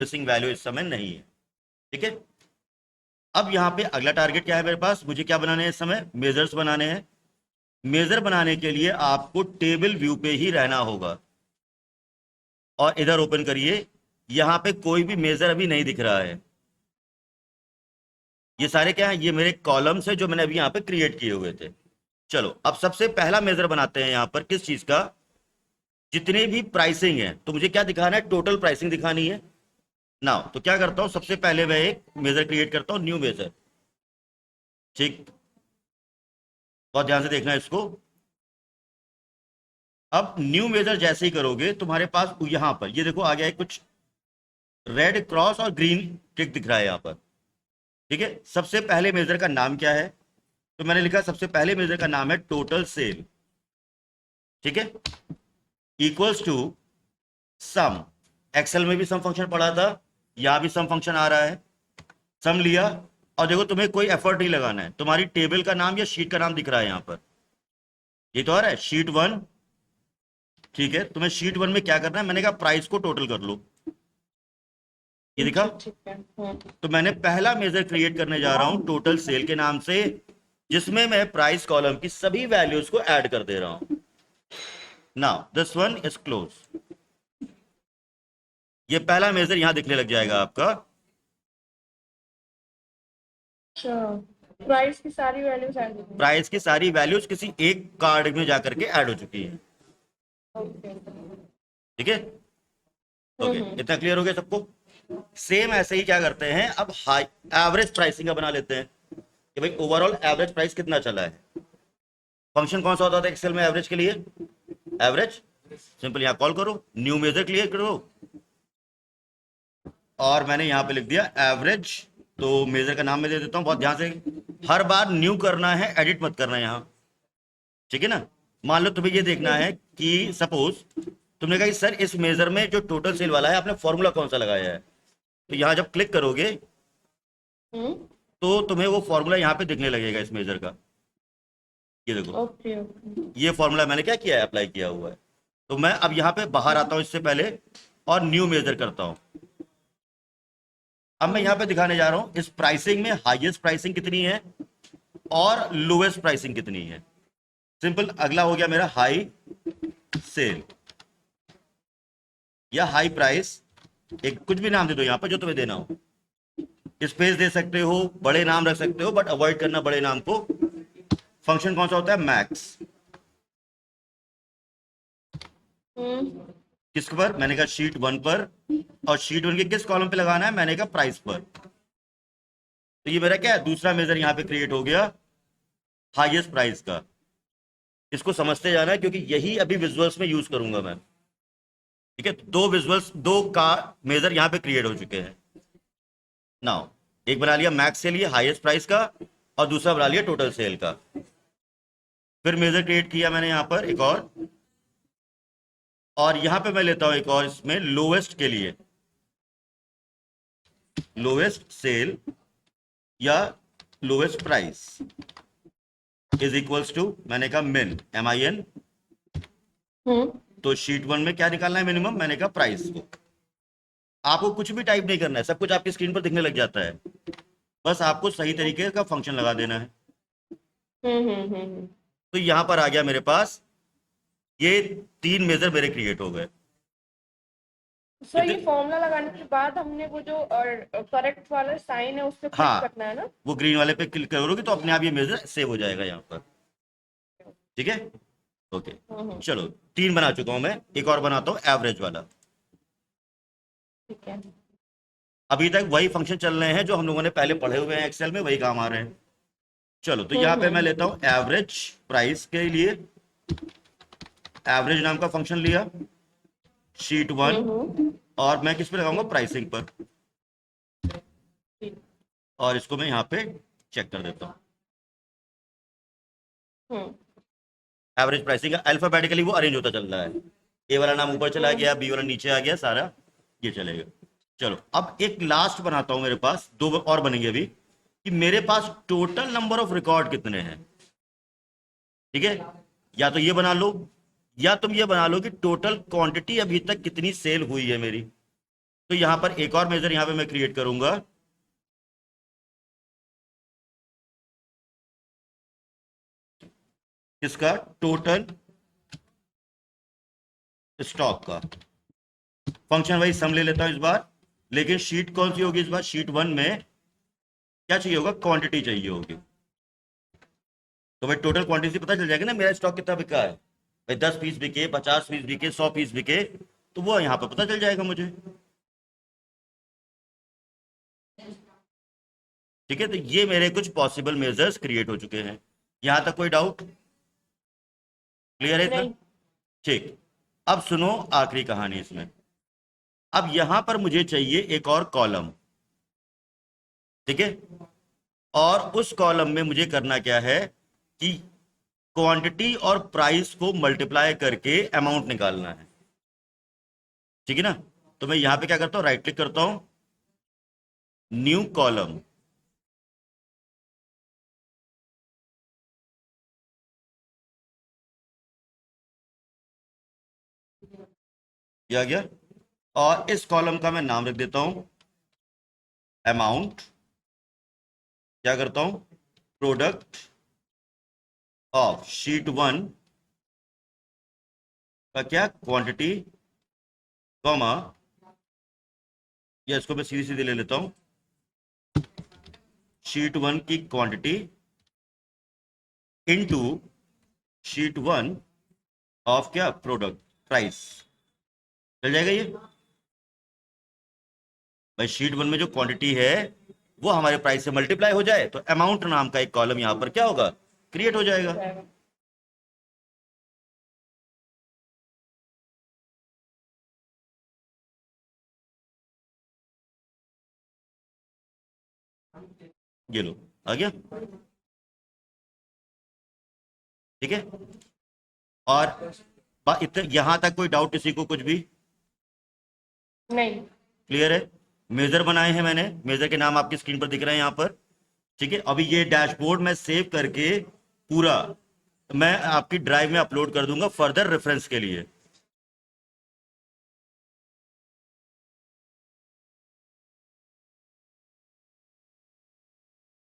Missing value इस समय नहीं है। ठीक है, अब यहाँ पे अगला टारगेट क्या है मेरे पास, मुझे क्या बनाने हैं इस समय, मेजर्स बनाने हैं। मेजर बनाने के लिए आपको टेबल व्यू पे ही रहना होगा, और इधर ओपन करिए, यहां पे कोई भी मेजर अभी नहीं दिख रहा है। ये सारे क्या है, ये मेरे कॉलम्स है जो मैंने अभी यहां पे क्रिएट किए हुए थे। चलो अब सबसे पहला मेजर बनाते हैं यहां पर, किस चीज का, जितने भी प्राइसिंग है, तो मुझे क्या दिखाना है, टोटल प्राइसिंग दिखानी है ना। तो क्या करता हूं, सबसे पहले मैं एक मेजर क्रिएट करता हूं, न्यू मेजर। ठीक, बहुत ध्यान से देखना इसको। अब न्यू मेजर जैसे ही करोगे तुम्हारे पास यहां पर ये देखो आ गया है कुछ रेड क्रॉस और ग्रीन टिक दिख रहा है यहां पर। ठीक है, सबसे पहले मेजर का नाम क्या है, तो मैंने लिखा सबसे पहले मेजर का नाम है टोटल सेल। ठीक है, इक्वल्स टू सम। एक्सेल में भी सम फंक्शन पढ़ा था, यहां भी सम फंक्शन आ रहा है। सम लिया, और देखो तुम्हें कोई एफर्ट नहीं लगाना है, तुम्हारी टेबल का नाम या शीट का नाम दिख रहा है यहां पर, ये तो आ रहा है शीट वन। ठीक है, तुम्हें शीट वन में क्या करना है, मैंने कहा प्राइस को टोटल कर लो, ये दिखा। अच्छा ठीक है। तो मैंने पहला मेजर क्रिएट करने जा रहा हूं टोटल सेल के नाम से, जिसमें मैं प्राइस कॉलम की सभी वैल्यूज को ऐड कर दे रहा हूं। Now this one is close. ये पहला मेजर यहां दिखने लग जाएगा आपका। अच्छा, प्राइस की सारी वैल्यूज ऐड करनी प्राइस की सारी वैल्यूज किसी एक कार्ड में जाकर के ऐड हो चुकी है। है। ओके। ठीक है, ओके, इतना क्लियर हो गया सबको। सेम ऐसे ही क्या करते हैं, अब हाई एवरेज प्राइसिंग का बना लेते हैं कि भाई ओवरऑल एवरेज प्राइस कितना चला है। फंक्शन कौन सा होता था एक्सेल में एवरेज के लिए, एवरेज। सिंपल यहां कॉल करो, न्यू मेजर क्लियर करो, और मैंने यहां पे लिख दिया एवरेज। तो मेजर का नाम मैं दे देता हूं, बहुत ध्यान से, हर बार न्यू करना है, एडिट मत करना है यहां। ठीक है ना, मान लो तुम्हें ये देखना है कि सपोज तुमने कहा कि सर इस मेजर में जो टोटल सेल वाला है आपने फॉर्मूला कौन सा लगाया है, तो यहां जब क्लिक करोगे हम्म। तो तुम्हें वो फॉर्मूला यहां पे दिखने लगेगा इस मेजर का। ये देखो, ओके ओके। ये फॉर्मूला मैंने क्या किया है, अप्लाई किया हुआ है। तो मैं अब यहां पे बाहर आता हूं इससे पहले, और न्यू मेजर करता हूं। अब मैं यहां पे दिखाने जा रहा हूं इस प्राइसिंग में हाईएस्ट प्राइसिंग कितनी है और लोएस्ट प्राइसिंग कितनी है। सिंपल, अगला हो गया मेरा हाई सेल या हाई प्राइस, एक कुछ भी नाम दे दो यहां पर जो तुम्हें देना हो, स्पेस दे सकते हो, बड़े नाम रख सकते हो, बट अवॉइड करना बड़े नाम को। फंक्शन कौन सा होता है, मैक्स। हम्म। किस पर, मैंने कहा शीट वन पर, और शीट वन के किस कॉलम पे लगाना है, मैंने कहा प्राइस पर। तो ये मेरा क्या है, दूसरा मेजर यहां पे क्रिएट हो गया हाईएस्ट प्राइस का। इसको समझते जाना है क्योंकि यही अभी विजुअल्स में यूज करूंगा मैं। ठीक है, दो विजुअल्स, दो का मेजर यहां पे क्रिएट हो चुके हैं। नाउ एक बना लिया मैक्स के लिए हाईएस्ट प्राइस का, और दूसरा बना लिया टोटल सेल का। फिर मेजर क्रिएट किया मैंने यहां पर एक और यहां पे मैं लेता हूं एक और, इसमें लोवेस्ट के लिए, लोवेस्ट सेल या lowest price is equals to, मैंने कहा मिन, MIN। हम्म। तो शीट वन में क्या निकालना है, मिनिमम, मैंने कहा प्राइस को। आपको कुछ भी टाइप नहीं करना है, सब कुछ आपकी स्क्रीन पर दिखने लग जाता है, बस आपको सही तरीके का फंक्शन लगा देना है। हम्म। तो यहां पर आ गया मेरे पास, ये तीन मेजर मेरे क्रिएट हो गए। सर ये फॉर्मूला लगाने के बाद हमने वो जो करेक्ट वाला साइन है उस पर क्लिक हाँ, करना है ना। वो ग्रीन वाले पे क्लिक करोगे तो अपने आप ये मेजर सेव हो जाएगा यहाँ पर। ठीक है, ओके। हम्म। चलो, तीन बना चुका हूं मैं, एक और बनाता हूँ एवरेज वाला। ठीक है। अभी तक वही फंक्शन चल रहे हैं जो हम लोगों ने पहले पढ़े हुए हैं, एक्सेल में वही काम आ रहे हैं। चलो, तो यहाँ पे मैं लेता हूँ एवरेज प्राइस के लिए, एवरेज नाम का फंक्शन लिया, शीट वन, हम्म। और मैं किस पे लगाऊंगा, प्राइसिंग पर, ठीक। और इसको मैं यहाँ पे चेक कर देता हूँ। हम्म। एवरेज प्राइसिंग अल्फाबेटिकली वो अरेंज होता चल रहा है, ए वाला नाम ऊपर चला गया, बी वाला नीचे आ गया, सारा ये चलेगा। चलो, अब एक लास्ट बनाता हूं, मेरे पास दो और बनेंगे अभी, कि मेरे पास टोटल नंबर ऑफ रिकॉर्ड कितने हैं। ठीक है, या तो ये बना लो, या तुम ये बना लो कि टोटल क्वांटिटी अभी तक कितनी सेल हुई है मेरी। तो यहां पर एक और मेजर यहां पे मैं क्रिएट करूंगा, इसका टोटल स्टॉक का। फंक्शन वाइज सम ले लेता हूं इस बार, लेकिन शीट कौन सी होगी इस बार? शीट 1 में क्या चाहिए होगा? क्वांटिटी चाहिए होगी। तो भाई टोटल क्वांटिटी पता चल जाएगी ना, मेरा स्टॉक कितना बिका है। भाई 10 पीस बिके, 50 पीस बिके, 100 पीस बिके, तो वो यहाँ पे पता चल जाएगा मुझे। ठीक है, तो ये मेरे कुछ पॉसिबल मेजर्स क्रिएट हो चुके हैं। यहां तक कोई डाउट? क्लियर है इतना? नहीं। ठीक। अब सुनो आखिरी कहानी इसमें। अब यहां पर मुझे चाहिए एक और कॉलम। ठीक है, और उस कॉलम में मुझे करना क्या है कि क्वांटिटी और प्राइस को मल्टीप्लाई करके अमाउंट निकालना है। ठीक है ना? तो मैं यहां पे क्या करता हूं, राइट क्लिक करता हूं, न्यू कॉलम, ये आ गया। और इस कॉलम का मैं नाम रख देता हूं अमाउंट। क्या करता हूं, प्रोडक्ट ऑफ शीट 1 का क्या, क्वांटिटी, कॉमा, या इसको मैं सीधी सीधी ले लेता हूं, शीट 1 की क्वांटिटी इनटू शीट 1 ऑफ क्या, प्रोडक्ट प्राइस। चल जाएगा ये? भाई शीट 1 में जो क्वांटिटी है वो हमारे प्राइस से मल्टीप्लाई हो जाए तो अमाउंट नाम का एक कॉलम यहां पर क्या होगा, क्रिएट हो जाएगा। ये लो, आ गया। ठीक है, और इतने यहां तक कोई डाउट किसी को, कुछ भी नहीं। क्लियर है? मेजर बनाए हैं मैंने, मेजर के नाम आपकी स्क्रीन पर दिख रहे हैं यहां पर। ठीक है, अभी ये डैशबोर्ड में सेव करके पूरा मैं आपकी ड्राइव में अपलोड कर दूंगा फर्दर रेफरेंस के लिए।